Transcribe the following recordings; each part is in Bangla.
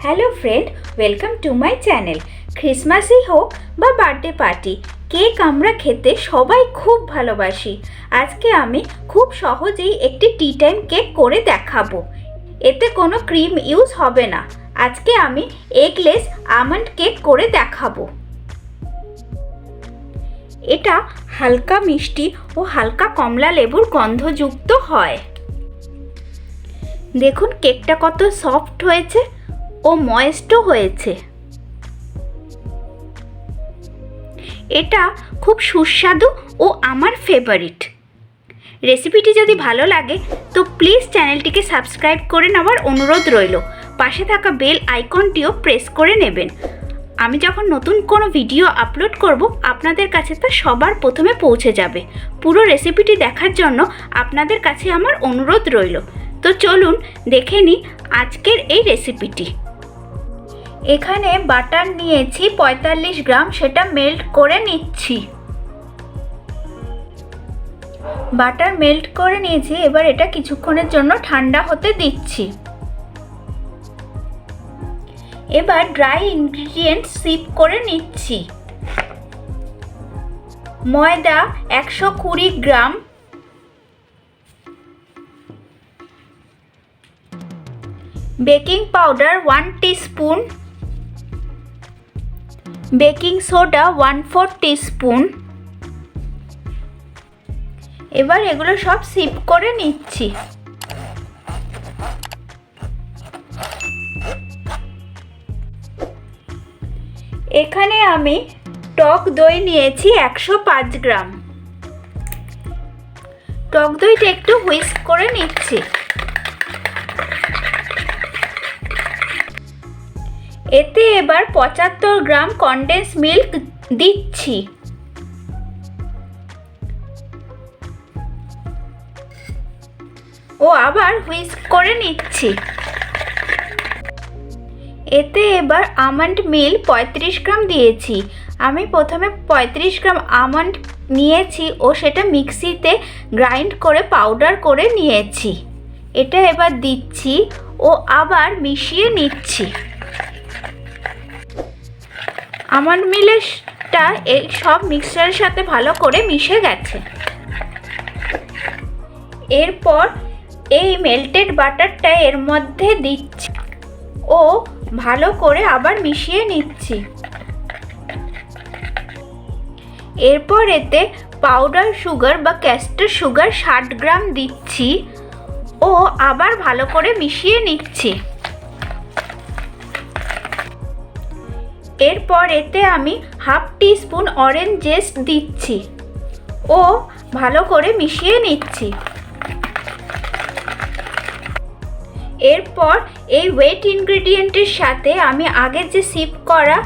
Hello friend, welcome to my channel. ক্রিসমাসই হোক বা বার্থডে পার্টি, কেক আমরা খেতে সবাই খুব ভালোবাসি। আজকে আমি খুব সহজেই একটি টি টাইম কেক করে দেখাবো। এতে কোনো ক্রিম ইউজ হবে না। আজকে আমি এগলেস আমন্ড কেক করে দেখাবো। এটা হালকা মিষ্টি ও হালকা কমলা লেবুর গন্ধযুক্ত হয়। দেখুন কেকটা কত সফট হয়েছে ও ময়েস্টও হয়েছে। এটা খুব সুস্বাদু ও আমার ফেভারিট। রেসিপিটি যদি ভালো লাগে তো প্লিজ চ্যানেলটিকে সাবস্ক্রাইব করে নেওয়ার অনুরোধ রইল। পাশে থাকা বেল আইকনটিও প্রেস করে নেবেন। আমি যখন নতুন কোনো ভিডিও আপলোড করব আপনাদের কাছে তা সবার প্রথমে পৌঁছে যাবে। পুরো রেসিপিটি দেখার জন্য আপনাদের কাছে আমার অনুরোধ রইল। তো চলুন দেখে নিই আজকের এই রেসিপিটি। এখানে বাটার নিয়েছি 45 গ্রাম, সেটা মেল্ট করে নিচ্ছি। বাটার মেল্ট করে নিয়েছি, এবার এটা কিছুক্ষণের জন্য ঠান্ডা হতে দিচ্ছি। এবার ড্রাই ইনগ্রিডিয়েন্টস সিপ করে নিচ্ছি। ময়দা 120 gram, baking powder 1 teaspoon, baking soda 1/4 teaspoon. এবার এগুলো সব সিপ করে নিচ্ছি। এখানে আমি টক দই নিয়েছি 105 গ্রাম। টক দইটা একটু হুইস্ক করে নিচ্ছি। এতে এবার 75 গ্রাম কনডেন্স মিল্ক দিচ্ছি। ও আবার হুইস্ক করে নিচ্ছি। এতে এবার আমন্ড মিল 35 গ্রাম দিয়েছি। আমি প্রথমে 35 গ্রাম আমন্ড নিয়েছি ও সেটা মিক্সিতে গ্রাইন্ড করে পাউডার করে নিয়েছি। এটা এবার দিচ্ছি ও আবার মিশিয়ে নিচ্ছি। আমন্ড মিলটা এই সব মিক্সচারের সাথে ভালো করে মিশে গেছে। এরপর এই মেল্টেড বাটারটা এর মধ্যে দিচ্ছি ও ভালো করে আবার মিশিয়ে নিচ্ছি। এরপর এতে পাউডার সুগার বা ক্যাস্টার সুগার 60 গ্রাম দিচ্ছি ও আবার ভালো করে মিশিয়ে নিচ্ছি। এরপর এতে আমি 1/2 টিস্পুন অরেঞ্জ জেস্ট দিচ্ছি ও ভালো করে মিশিয়ে নিচ্ছি। এরপর এই ওয়েট ইনগ্রেডিয়েন্টের সাথে আমি আগে যে সিপ করা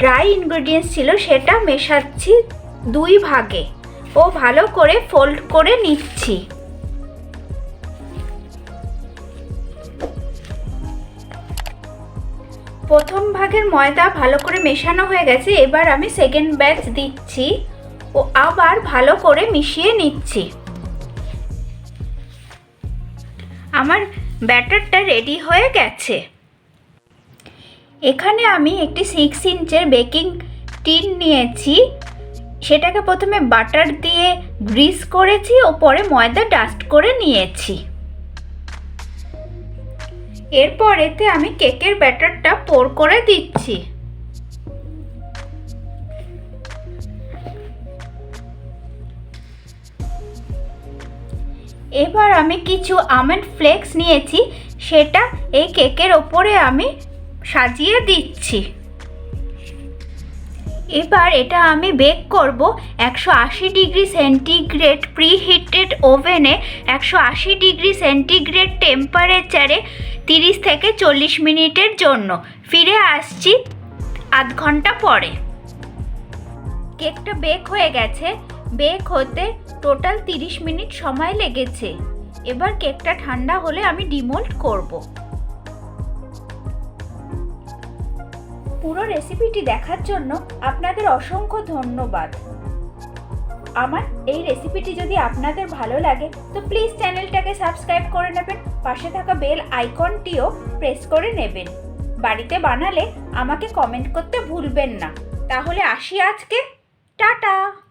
ড্রাই ইনগ্রেডিয়েন্টস ছিল সেটা মেশাচ্ছি 2 ভাগে ও ভালো করে ফোল্ড করে নিচ্ছি। প্রথম ভাগের ময়দা ভালো করে মেশানো হয়ে গেছে। এবার আমি সেকেন্ড ব্যাচ দিচ্ছি ও আবার ভালো করে মিশিয়ে নিচ্ছি। আমার ব্যাটারটা রেডি হয়ে গেছে। এখানে আমি একটি 6 ইঞ্চের বেকিং টিন নিয়েছি। সেটাকে প্রথমে বাটার দিয়ে গ্রিস করেছি ও পরে ময়দা ডাস্ট করে নিয়েছি। এরপর এতে আমি কেকের ব্যাটারটা পোর করে দিচ্ছি। এবার আমি কিছু আমন্ড ফ্লেক্স নিয়েছি, সেটা এই কেকের ওপরে আমি সাজিয়ে দিচ্ছি। এবার এটা আমি বেক করব 180 ডিগ্রি সেন্টিগ্রেড প্রিহিটেড ওভেনে 180 ডিগ্রি সেন্টিগ্রেড টেম্পারেচারে 30 থেকে 40 মিনিটের জন্য। ফিরে আসছি আধ ঘন্টা পরে। কেকটা বেক হয়ে গেছে। বেক হতে টোটাল 30 মিনিট সময় লেগেছে। এবার কেকটা ঠান্ডা হলে আমি ডিমোল্ড করব। পুরো রেসিপিটি দেখার জন্য আপনাদের অসংখ্য ধন্যবাদ। আমার এই রেসিপিটি যদি আপনাদের ভালো লাগে তো প্লিজ চ্যানেলটাকে সাবস্ক্রাইব করে নেবেন। পাশে থাকা বেল আইকনটিও প্রেস করে নেবেন। বাড়িতে বানালে আমাকে কমেন্ট করতে ভুলবেন না। তাহলে আসি আজকে, টাটা।